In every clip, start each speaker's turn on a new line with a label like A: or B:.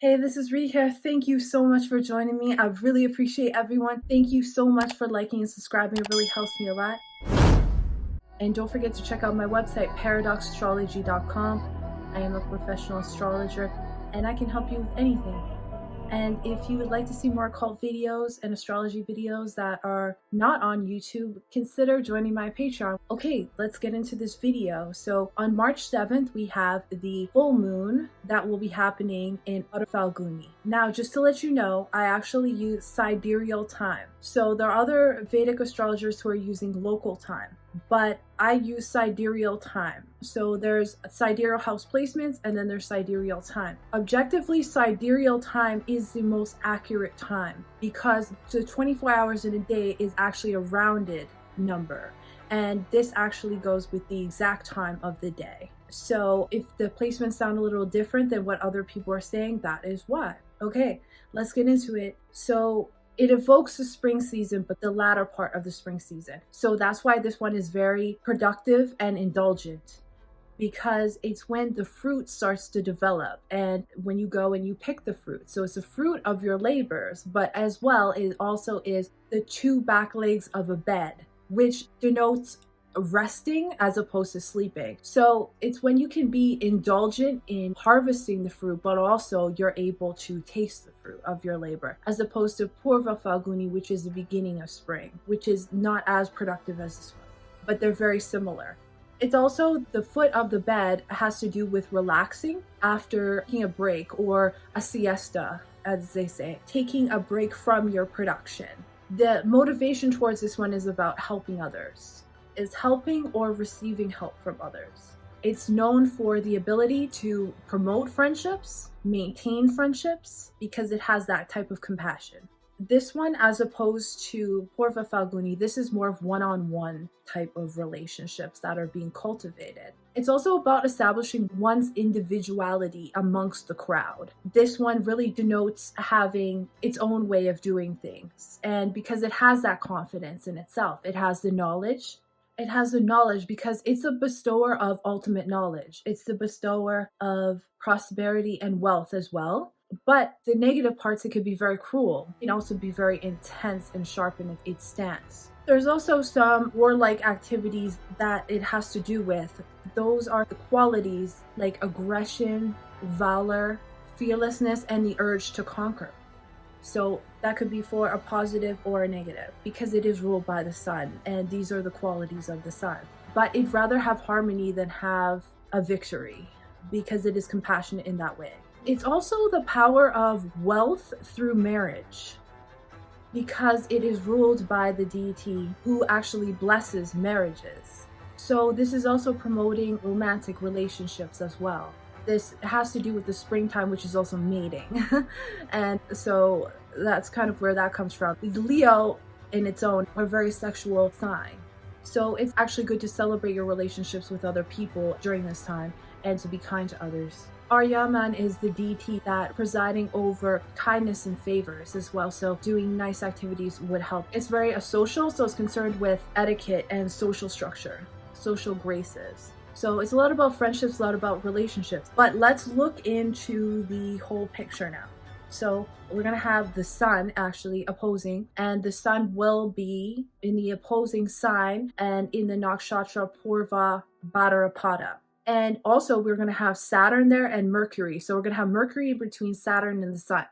A: Hey, this is Rika. Thank you so much for joining me. I really appreciate everyone. Thank you so much for liking and subscribing. It really helps me a lot. And don't forget to check out my website, paradxastrology.com. I am a professional astrologer and I can help you with anything. And if you would like to see more occult videos and astrology videos that are not on YouTube, consider joining my Patreon. Okay, let's get into this video. So on March 7th, we have the full moon that will be happening in Uttara Phalguni. Now, just to let you know, I actually use Sidereal Time. So there are other Vedic astrologers who are using local time, but I use Sidereal Time. So there's sidereal house placements and then there's Sidereal Time. Objectively, Sidereal Time is the most accurate time because the 24 hours in a day is actually a rounded number. And this actually goes with the exact time of the day. So if the placements sound a little different than what other people are saying, that is why. Okay, let's get into it. So it evokes the spring season, but the latter part of the spring season. So that's why this one is very productive and indulgent, because it's when the fruit starts to develop and when you go and you pick the fruit. So it's a fruit of your labors, but as well, it also is the two back legs of a bed, which denotes resting as opposed to sleeping. So it's when you can be indulgent in harvesting the fruit, but also you're able to taste the fruit of your labor, as opposed to Uttara Phalguni, which is the beginning of spring, which is not as productive as this one, but they're very similar. It's also the foot of the bed has to do with relaxing after taking a break, or a siesta, as they say, taking a break from your production. The motivation towards this one is about helping others. Is helping or receiving help from others. It's known for the ability to promote friendships, maintain friendships, because it has that type of compassion. This one, as opposed to Uttara Phalguni, this is more of one-on-one type of relationships that are being cultivated. It's also about establishing one's individuality amongst the crowd. This one really denotes having its own way of doing things. And because it has that confidence in itself, it has the knowledge. It has the knowledge because it's a bestower of ultimate knowledge. It's the bestower of prosperity and wealth as well. But the negative parts, it could be very cruel. It can also be very intense and sharp in its stance. There's also some warlike activities that it has to do with. Those are the qualities like aggression, valor, fearlessness, and the urge to conquer. So that could be for a positive or a negative, because it is ruled by the sun, and these are the qualities of the sun. But it'd rather have harmony than have a victory, because it is compassionate in that way. It's also the power of wealth through marriage, because it is ruled by the deity who actually blesses marriages. So this is also promoting romantic relationships as well. This has to do with the springtime, which is also mating. And so that's kind of where that comes from. Leo in its own are a very sexual sign. So it's actually good to celebrate your relationships with other people during this time and to be kind to others. Aryaman is the deity that presiding over kindness and favors as well. So doing nice activities would help. It's very social, so it's concerned with etiquette and social structure, social graces. So it's a lot about friendships, a lot about relationships. But let's look into the whole picture now. So we're going to have the sun actually opposing, and the sun will be in the opposing sign and in the nakshatra Purva Bhadrapada. And also we're going to have Saturn there and Mercury. So we're going to have Mercury between Saturn and the sun.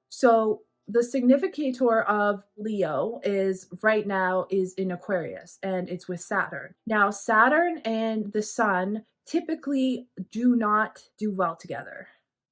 A: So the significator of Leo is right now is in Aquarius, and it's with Saturn. Now, Saturn and the sun typically do not do well together.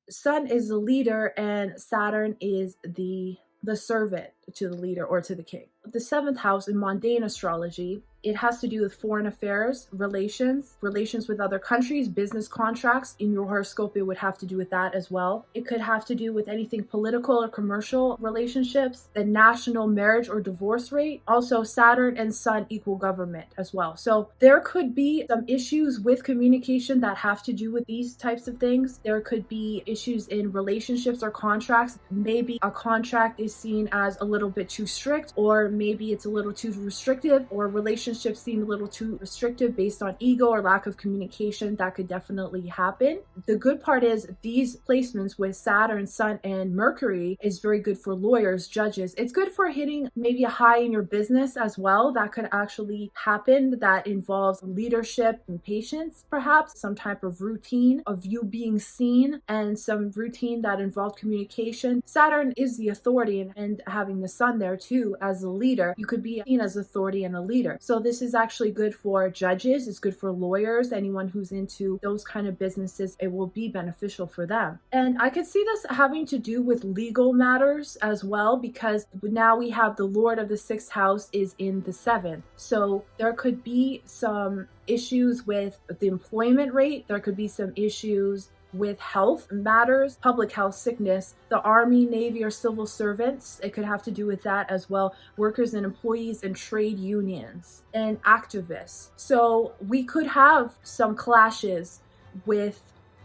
A: Sun is the leader and Saturn is the servant to the leader or to the king. The seventh house in mundane astrology, it has to do with foreign affairs, relations with other countries, business contracts. In your horoscope, it would have to do with that as well. It could have to do with anything political or commercial relationships, the national marriage or divorce rate. Also, Saturn and Sun equal government as well. So there could be some issues with communication that have to do with these types of things. There could be issues in relationships or contracts. Maybe a contract is seen as a little bit too strict, or maybe it's a little too restrictive, or relationship relationships seem a little too restrictive based on ego or lack of communication, that could definitely happen. The good part is these placements with Saturn, Sun, and Mercury is very good for lawyers, judges. It's good for hitting maybe a high in your business as well. That could actually happen. That involves leadership and patience, perhaps some type of routine of you being seen, and some routine that involved communication. Saturn is the authority, and having the Sun there too as a leader, you could be seen as authority and a leader. So this is actually good for judges. It's good for lawyers, anyone who's into those kind of businesses. It will be beneficial for them. And I could see this having to do with legal matters as well, because now we have the Lord of the sixth house is in the seventh. So there could be some issues with the employment rate. There could be some issues with health matters, public health, sickness, the army, navy, or civil servants. It could have to do with that as well. Workers and employees and trade unions and activists. So we could have some clashes with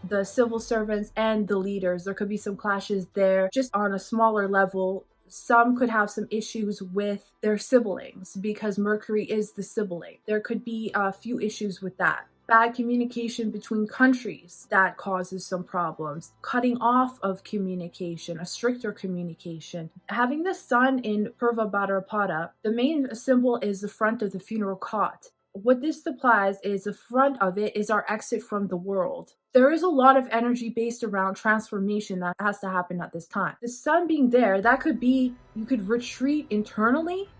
A: the civil servants and the leaders. There could be some clashes there just on a smaller level. Some could have some issues with their siblings because Mercury is the sibling. There could be a few issues with that. Bad communication between countries, that causes some problems. Cutting off of communication, a stricter communication. Having the Sun in Purva Bhadrapada, the main symbol is the front of the funeral cot. What this supplies is the front of it is our exit from the world. There is a lot of energy based around transformation that has to happen at this time. The Sun being there, that could be, you could retreat internally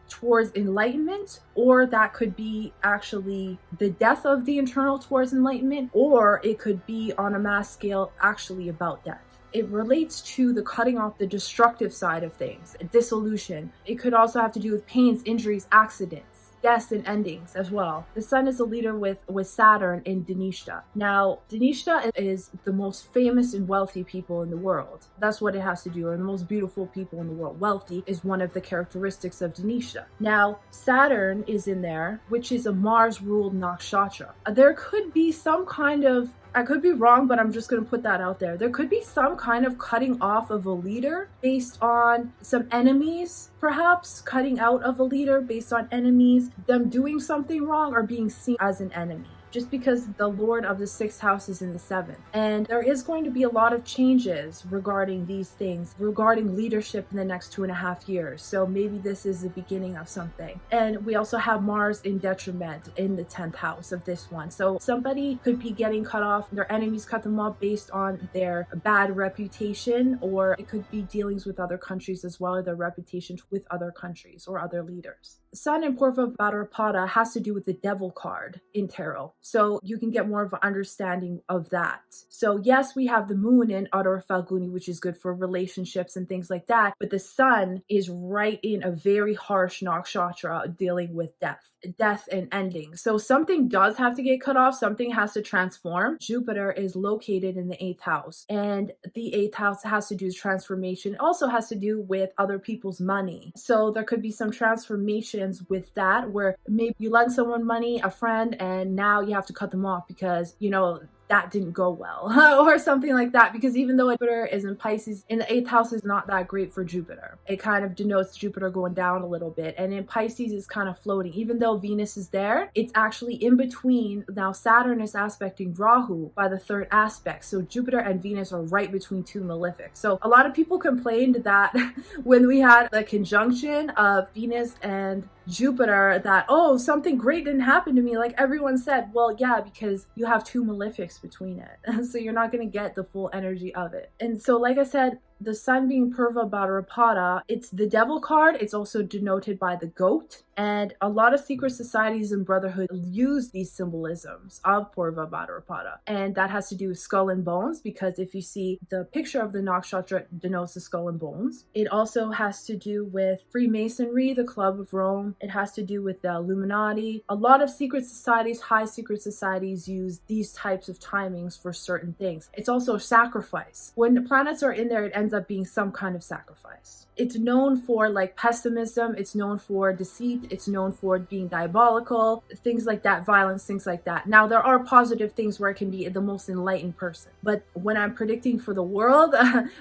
A: towards enlightenment, or that could be actually the death of the internal towards enlightenment, or it could be on a mass scale actually about death. It relates to the cutting off the destructive side of things, dissolution. It could also have to do with pains, injuries, accidents, deaths, and endings as well. The Sun is a leader with Saturn in Dhanishta. Now, Dhanishta is the most famous and wealthy people in the world. That's what it has to do, or the most beautiful people in the world. Wealthy is one of the characteristics of Dhanishta. Now, Saturn is in there, which is a Mars-ruled nakshatra. There could be some kind of, I could be wrong, but I'm just going to put that out there. There could be some kind of cutting off of a leader based on some enemies, perhaps cutting out of a leader based on enemies, them doing something wrong or being seen as an enemy. Just because the Lord of the sixth house is in the seventh. And there is going to be a lot of changes regarding these things, regarding leadership in the next 2.5 years. So maybe this is the beginning of something. And we also have Mars in detriment in the 10th house of this one. So somebody could be getting cut off, their enemies cut them off based on their bad reputation, or it could be dealings with other countries as well, or their reputation with other countries or other leaders. Sun in Purva Bhadrapada has to do with the devil card in tarot. So you can get more of an understanding of that. So yes, we have the moon in Uttara Phalguni, which is good for relationships and things like that. But the Sun is right in a very harsh nakshatra dealing with death and ending. So something does have to get cut off. Something has to transform. Jupiter is located in the 8th house, and the 8th house has to do with transformation. It also has to do with other people's money. So there could be some transformations with that, where maybe you lend someone money, a friend, and now you have to cut them off because, you know, that didn't go well or something like that, because even though Jupiter is in Pisces, in the 8th house is not that great for Jupiter. It kind of denotes Jupiter going down a little bit, and in Pisces is kind of floating. Even though Venus is there, it's actually in between. Now Saturn is aspecting Rahu by the 3rd aspect, so Jupiter and Venus are right between two malefics. So a lot of people complained that when we had the conjunction of Venus and Jupiter, that, oh, something great didn't happen to me. Like everyone said, well, yeah, because you have two malefics between it. So you're not going to get the full energy of it. And so, like I said, the Sun being Purva Bhadrapada, it's the devil card. It's also denoted by the goat. And a lot of secret societies and brotherhood use these symbolisms of Purva Bhadrapada. And that has to do with skull and bones, because if you see the picture of the nakshatra denotes the skull and bones. It also has to do with Freemasonry, the Club of Rome. It has to do with the Illuminati. A lot of secret societies, high secret societies, use these types of timings for certain things. It's also sacrifice. When the planets are in there, it ends ends up being some kind of sacrifice. It's known for like pessimism, it's known for deceit, it's known for being diabolical, things like that, violence, things like that. Now, there are positive things where it can be the most enlightened person, but when I'm predicting for the world,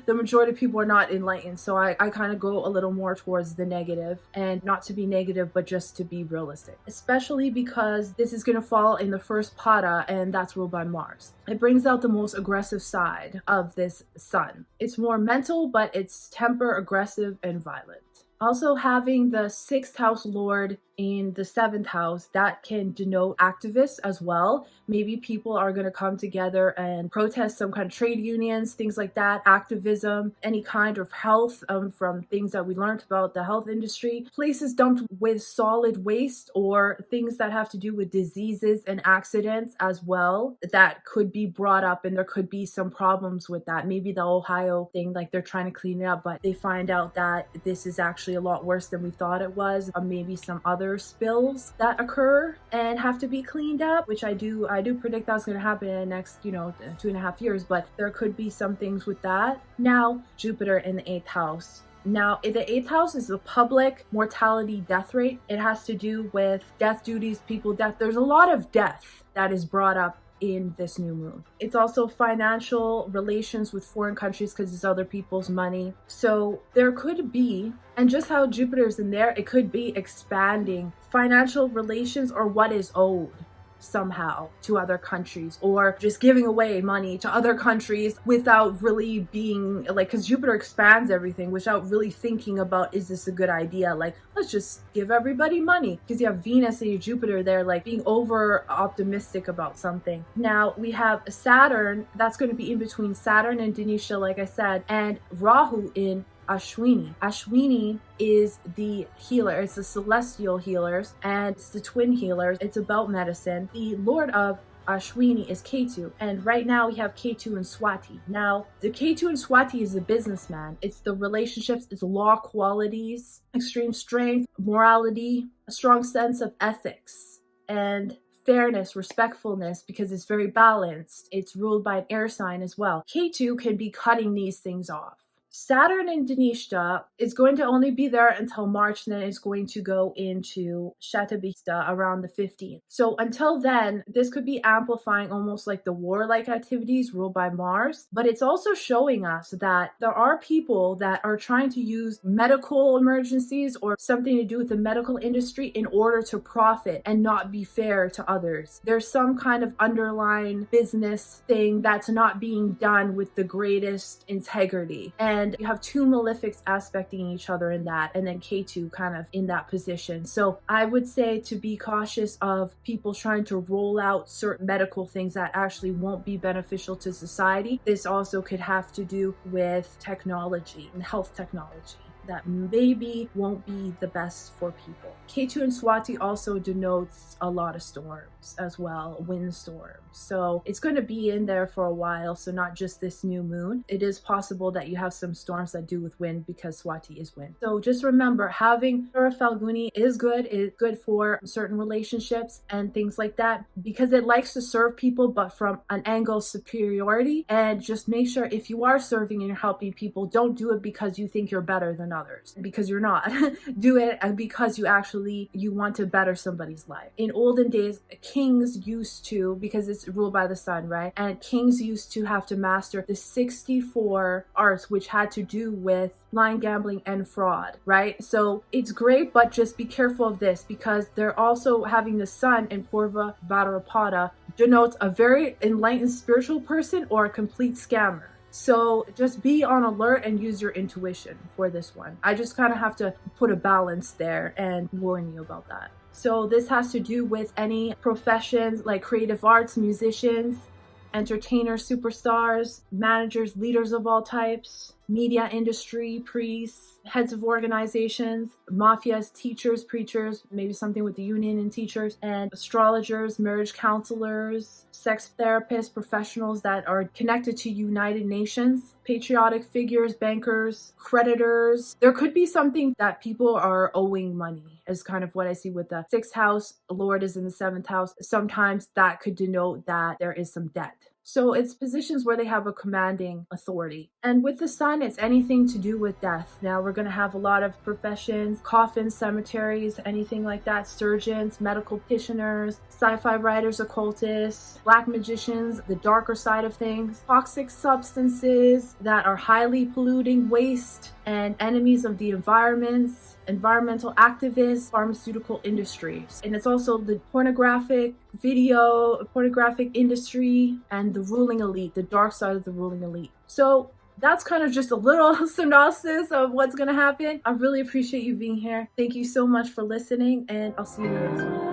A: the majority of people are not enlightened. So I kind of go a little more towards the negative, and not to be negative, but just to be realistic, especially because this is going to fall in the first pada, and that's ruled by Mars. It brings out the most aggressive side of this sun. It's more mental, but it's temper, aggressive, and violent. Also, having the 6th house lord in the 7th house, that can denote activists as well. Maybe people are going to come together and protest some kind of trade unions, things like that, activism, any kind of health, from things that we learned about the health industry, places dumped with solid waste, or things that have to do with diseases and accidents as well, that could be brought up, and there could be some problems with that. Maybe the Ohio thing, like they're trying to clean it up, but they find out that this is actually a lot worse than we thought it was, or maybe some other spills that occur and have to be cleaned up, which I do predict that's going to happen in the next 2.5 years, but there could be some things with that. Now, Jupiter in the 8th house. Now, the 8th house is the public mortality death rate. It has to do with death duties, people death. There's a lot of death that is brought up in this new moon. It's also financial relations with foreign countries, because it's other people's money. So there could be, and just how Jupiter's in there, it could be expanding financial relations or what is owed somehow to other countries, or just giving away money to other countries without really being like, because Jupiter expands everything without really thinking about, is this a good idea? Like, let's just give everybody money, because you have Venus and your Jupiter there, like being over optimistic about something. Now we have Saturn, that's going to be in between Saturn and Dhanisha, like I said, and Rahu in Ashwini. Ashwini is the healer. It's the celestial healers, and it's the twin healers. It's about medicine. The lord of Ashwini is Ketu, and right now we have Ketu and Shawtee. Now, the Ketu and Shawtee is a businessman. It's the relationships, it's law qualities, extreme strength, morality, a strong sense of ethics, and fairness, respectfulness, because it's very balanced. It's ruled by an air sign as well. Ketu can be cutting these things off. Saturn in Dhanisha is going to only be there until March, and then it's going to go into Shawtee around the 15th. So until then, this could be amplifying almost like the warlike activities ruled by Mars, but it's also showing us that there are people that are trying to use medical emergencies or something to do with the medical industry in order to profit and not be fair to others. There's some kind of underlying business thing that's not being done with the greatest integrity. And you have two malefics aspecting each other in that, and then Ketu kind of in that position. So I would say to be cautious of people trying to roll out certain medical things that actually won't be beneficial to society. This also could have to do with technology and health technology that maybe won't be the best for people. Ketu and Shawtee also denotes a lot of storms as well, windstorms. So it's going to be in there for a while, so not just this new moon. It is possible that you have some storms that do with wind, because Shawtee is wind. So just remember, having Uttara Phalguni is good. It's good for certain relationships and things like that, because it likes to serve people, but from an angle of superiority. And just make sure, if you are serving and you're helping people, don't do it because you think you're better than others, because you're not. Do it because you want to better somebody's life. In olden days, kings used to, because it's ruled by the sun, right? And kings used to have to master the 64 arts, which had to do with line gambling and fraud, right? So it's great, but just be careful of this, because they're also having the sun in Purva Bhadrapada denotes a very enlightened spiritual person or a complete scammer. So just be on alert and use your intuition for this one. I just kind of have to put a balance there and warn you about that. So this has to do with any professions like creative arts, musicians, entertainers, superstars, managers, leaders of all types, media industry, priests, heads of organizations, mafias, teachers, preachers, maybe something with the union and teachers, and astrologers, marriage counselors, sex therapists, professionals that are connected to United Nations, patriotic figures, bankers, creditors. There could be something that people are owing money, is kind of what I see with the 6th house. Lord is in the 7th house. Sometimes that could denote that there is some debt. So it's positions where they have a commanding authority. And with the sun, it's anything to do with death. Now we're going to have a lot of professions, coffins, cemeteries, anything like that, surgeons, medical practitioners, sci-fi writers, occultists, black magicians, the darker side of things, toxic substances that are highly polluting, waste, and enemies of the environments, environmental activists, pharmaceutical industries. And it's also the pornographic industry, and the ruling elite, the dark side of the ruling elite. So that's kind of just a little synopsis of what's going to happen. I really appreciate you being here. Thank you so much for listening, and I'll see you in the next one.